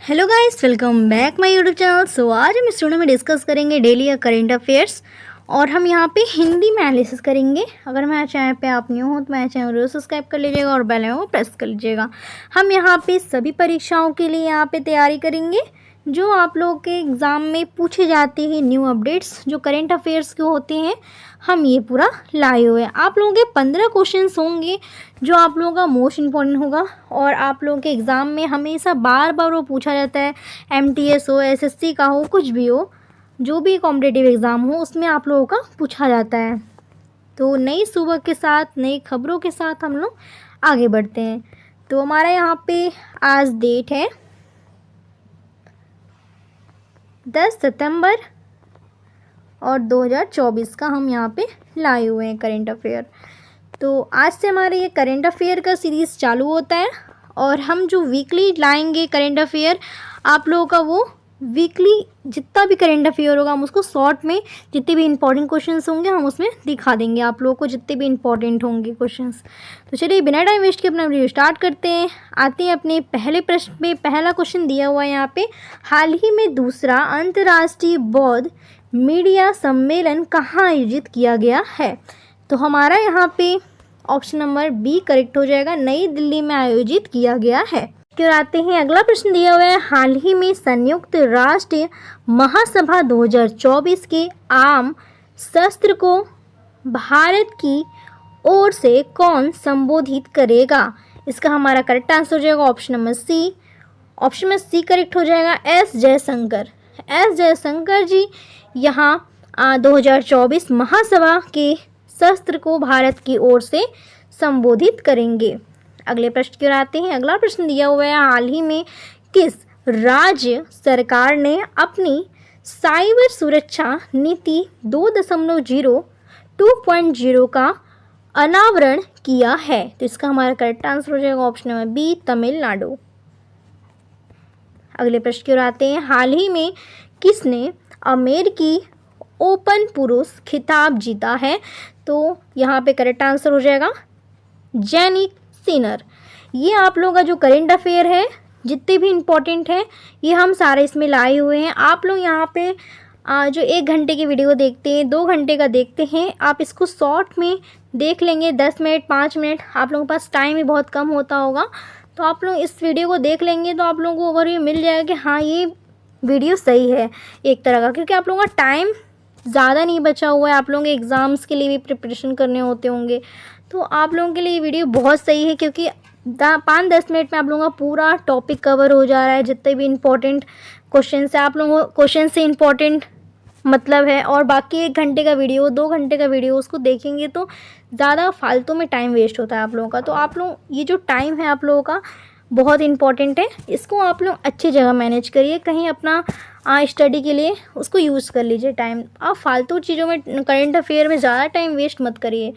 Hello guys, welcome back my YouTube channel. So आज हम इस वीडियो में डिस्कस करेंगे डेली या करेंट अफेयर्स और हम यहाँ पे हिंदी में एनालिसिस करेंगे। अगर मेरे चैनल पे आप न्यू हो तो मेरे चैनल को सब्सक्राइब कर लीजिएगा और बेल आइकन को प्रेस कर लीजिएगा। हम यहाँ पे सभी परीक्षाओं के लिए यहाँ पे तैयारी करेंगे जो आप लोगों के एग्ज़ाम में पूछे जाते हैं। न्यू अपडेट्स जो करेंट अफेयर्स के होते हैं हम ये पूरा लाए हुए हैं। आप लोगों के 15 क्वेश्चंस होंगे जो आप लोगों का मोस्ट इम्पॉर्टेंट होगा और आप लोगों के एग्ज़ाम में हमेशा बार बार वो पूछा जाता है। MTS हो, SSC का हो, कुछ भी हो, जो भी कॉम्पिटिटिव एग्ज़ाम हो उसमें आप लोगों का पूछा जाता है। तो नई सुबह के साथ, नई खबरों के साथ हम लोग आगे बढ़ते हैं। तो हमारा यहाँ पे आज डेट है 10 सितंबर और 2024 का हम यहाँ पे लाए हुए हैं करेंट अफेयर। तो आज से हमारे ये करेंट अफेयर का सीरीज़ चालू होता है और हम जो वीकली लाएंगे करेंट अफेयर आप लोगों का, वो वीकली जितना भी करेंट अफेयर होगा हम उसको शॉर्ट में, जितने भी इंपॉर्टेंट क्वेश्चंस होंगे हम उसमें दिखा देंगे आप लोगों को, जितने भी इंपॉर्टेंट होंगे क्वेश्चंस। तो चलिए बिना टाइम वेस्ट के अपना वीडियो स्टार्ट करते हैं। आते हैं अपने पहले प्रश्न पे। पहला क्वेश्चन दिया हुआ है यहाँ पे, हाल ही में दूसरा अंतर्राष्ट्रीय बौद्ध मीडिया सम्मेलन कहाँ आयोजित किया गया है? तो हमारा यहाँ पे ऑप्शन नंबर बी करेक्ट हो जाएगा, नई दिल्ली में आयोजित किया गया है। फिर आते हैं अगला प्रश्न दिया हुआ है, हाल ही में संयुक्त राष्ट्र महासभा 2024 के आम सत्र को भारत की ओर से कौन संबोधित करेगा? इसका हमारा करेक्ट आंसर हो जाएगा ऑप्शन नंबर सी। ऑप्शन में सी करेक्ट हो जाएगा, एस जयशंकर। एस जयशंकर जी यहाँ 2024 महासभा के सत्र को भारत की ओर से संबोधित करेंगे। अगले प्रश्न की ओर आते हैं। अगला प्रश्न दिया हुआ है, हाल ही में किस राज्य सरकार ने अपनी साइबर सुरक्षा नीति 2.0 का अनावरण किया है? तो इसका हमारा करेक्ट आंसर हो जाएगा ऑप्शन नंबर बी, तमिलनाडु। अगले प्रश्न की ओर आते हैं, हाल ही में किसने अमेरिकी ओपन पुरुष खिताब जीता है? तो यहाँ पे करेक्ट आंसर हो जाएगा जैनिक सिनर। ये आप लोगों का जो करेंट अफेयर है जितने भी इम्पोर्टेंट है ये हम सारे इसमें लाए हुए हैं। आप लोग यहाँ पे जो 1 घंटे की वीडियो देखते हैं, 2 घंटे का देखते हैं, आप इसको शॉर्ट में देख लेंगे 10 मिनट 5 मिनट, आप लोगों के पास टाइम भी बहुत कम होता होगा, तो आप लोग इस वीडियो को देख लेंगे तो आप लोगों को अगर ये मिल जाएगा कि हाँ ये वीडियो सही है एक तरह का, क्योंकि आप लोगों का टाइम ज़्यादा नहीं बचा हुआ है। आप लोगों के एग्ज़ाम्स के लिए भी प्रिपरेशन करने होते होंगे, तो आप लोगों के लिए ये वीडियो बहुत सही है क्योंकि 5-10 मिनट में आप लोगों का पूरा टॉपिक कवर हो जा रहा है। जितने भी इम्पोर्टेंट क्वेश्चन से आप लोगों को क्वेश्चन से इम्पोर्टेंट मतलब है, और बाकी 1 घंटे का वीडियो 2 घंटे का वीडियो उसको देखेंगे तो ज़्यादा फालतू में टाइम वेस्ट होता है आप लोगों का। तो आप लोग ये जो टाइम है आप लोगों का बहुत इंपॉर्टेंट है, इसको आप लोग अच्छी जगह मैनेज करिए, कहीं अपना स्टडी के लिए उसको यूज़ कर लीजिए टाइम। आप फालतू चीज़ों में, करेंट अफेयर में ज़्यादा टाइम वेस्ट मत करिए।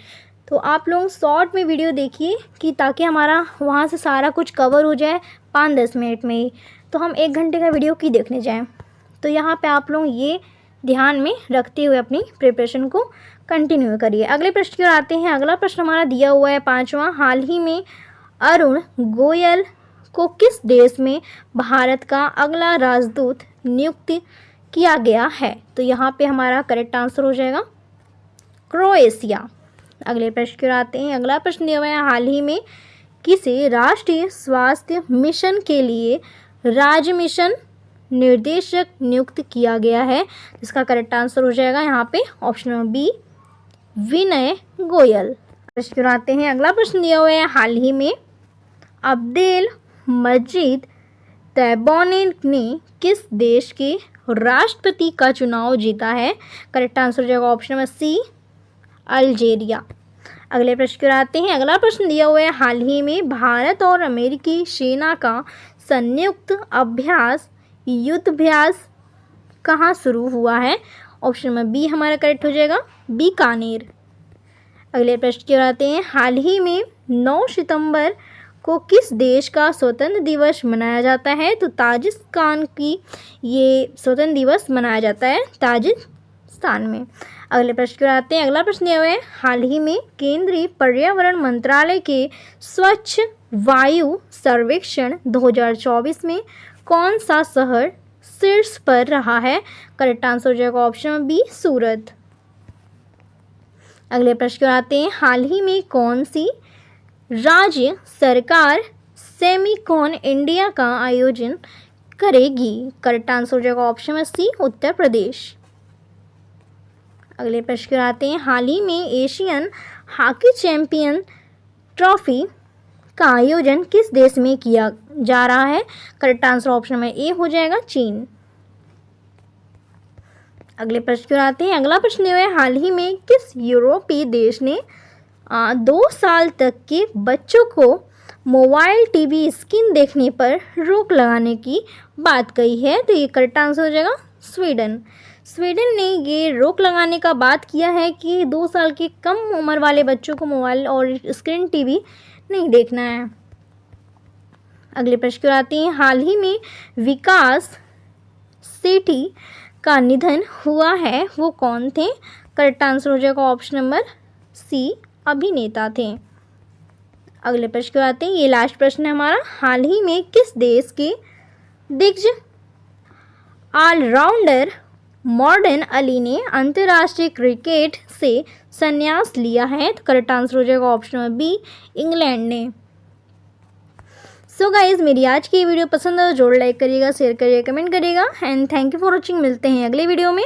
तो आप लोग शॉर्ट में वीडियो देखिए कि ताकि हमारा वहाँ से सारा कुछ कवर हो जाए 5-10 मिनट में ही, तो हम 1 घंटे का वीडियो क्यों देखने जाएँ। तो यहाँ पे आप लोग ये ध्यान में रखते हुए अपनी प्रिपरेशन को कंटिन्यू करिए। अगले प्रश्न की ओर आते हैं। अगला प्रश्न हमारा दिया हुआ है 5वां, हाल ही में अरुण गोयल को किस देश में भारत का अगला राजदूत नियुक्त किया गया है? तो यहाँ पे हमारा करेक्ट आंसर हो जाएगा क्रोएशिया। अगले प्रश्न की ओर आते हैं। अगला प्रश्न दिया हुआ है, हाल ही में किसे राष्ट्रीय स्वास्थ्य मिशन के लिए राज्य मिशन निर्देशक नियुक्त किया गया है? इसका करेक्ट आंसर हो जाएगा यहाँ पे option number B, Vinay Goyal. प्रश्न की ओर आते हैं। अगला प्रश्न दिया हुआ है, हाल ही में अब्देल मजीद तैबानी ने किस देश के राष्ट्रपति का चुनाव जीता है? करेक्ट आंसर हो जाएगा ऑप्शन नंबर सी, अल्जीरिया। अगले प्रश्न की ओर आते हैं। अगला प्रश्न दिया हुआ है, हाल ही में भारत और अमेरिकी सेना का संयुक्त अभ्यास युद्धाभ्यास कहाँ शुरू हुआ है? ऑप्शन नंबर बी हमारा करेक्ट हो जाएगा, बीकानेर। अगले प्रश्न की ओर आते हैं। हाल ही में 9 सितंबर को किस देश का स्वतंत्र दिवस मनाया जाता है? तो ताजिकिस्तान की ये स्वतंत्र दिवस मनाया जाता है ताजिकिस्तान में। अगले प्रश्न की ओर आते हैं। अगला प्रश्न दिया हुआ है, हाल ही में केंद्रीय पर्यावरण मंत्रालय के स्वच्छ वायु सर्वेक्षण 2024 में कौन सा शहर शीर्ष पर रहा है? करेक्ट आंसर हो जाएगा ऑप्शन नंबर बी, सूरत। अगले प्रश्न पर आते हैं। हाल ही में कौन सी राज्य सरकार सेमीकॉन इंडिया का आयोजन करेगी? करेक्ट आंसर हो जाएगा option number C, Uttar Pradesh. अगले प्रश्न पर आते हैं। हाल ही में एशियन हॉकी चैंपियन ट्रॉफी का आयोजन किस देश में किया जा रहा है? करेक्ट आंसर ऑप्शन में ए हो जाएगा, चीन। अगले प्रश्न पर आते हैं। अगला प्रश्न है, हाल ही में किस यूरोपीय देश ने 2 साल तक के बच्चों को मोबाइल टीवी स्क्रीन देखने पर रोक लगाने की बात कही है? तो ये करेक्ट आंसर हो जाएगा स्वीडन। स्वीडन ने ये रोक लगाने का बात किया है कि 2 साल के कम उम्र वाले बच्चों को मोबाइल और स्क्रीन टीवी नहीं देखना है। अगले प्रश्न पर आते हैं। हाल ही में विकास सेठी का निधन हुआ है, वो कौन थे? करेक्ट आंसर हो जाएगा ऑप्शन नंबर सी, अभिनेता थे। अगले प्रश्न पर आते हैं। ये लास्ट प्रश्न है हमारा। हाल ही में किस देश के दिग्गज ऑलराउंडर मॉर्डन अली ने अंतर्राष्ट्रीय क्रिकेट से संन्यास लिया है? तो करेक्ट आंसर हो जाएगा ऑप्शन नंबर बी, इंग्लैंड ने। सो गाइज, मेरी आज की वीडियो पसंद हो तो जरूर लाइक करिएगा, शेयर करिएगा, कमेंट करिएगा and thank you for watching. मिलते हैं अगले वीडियो में।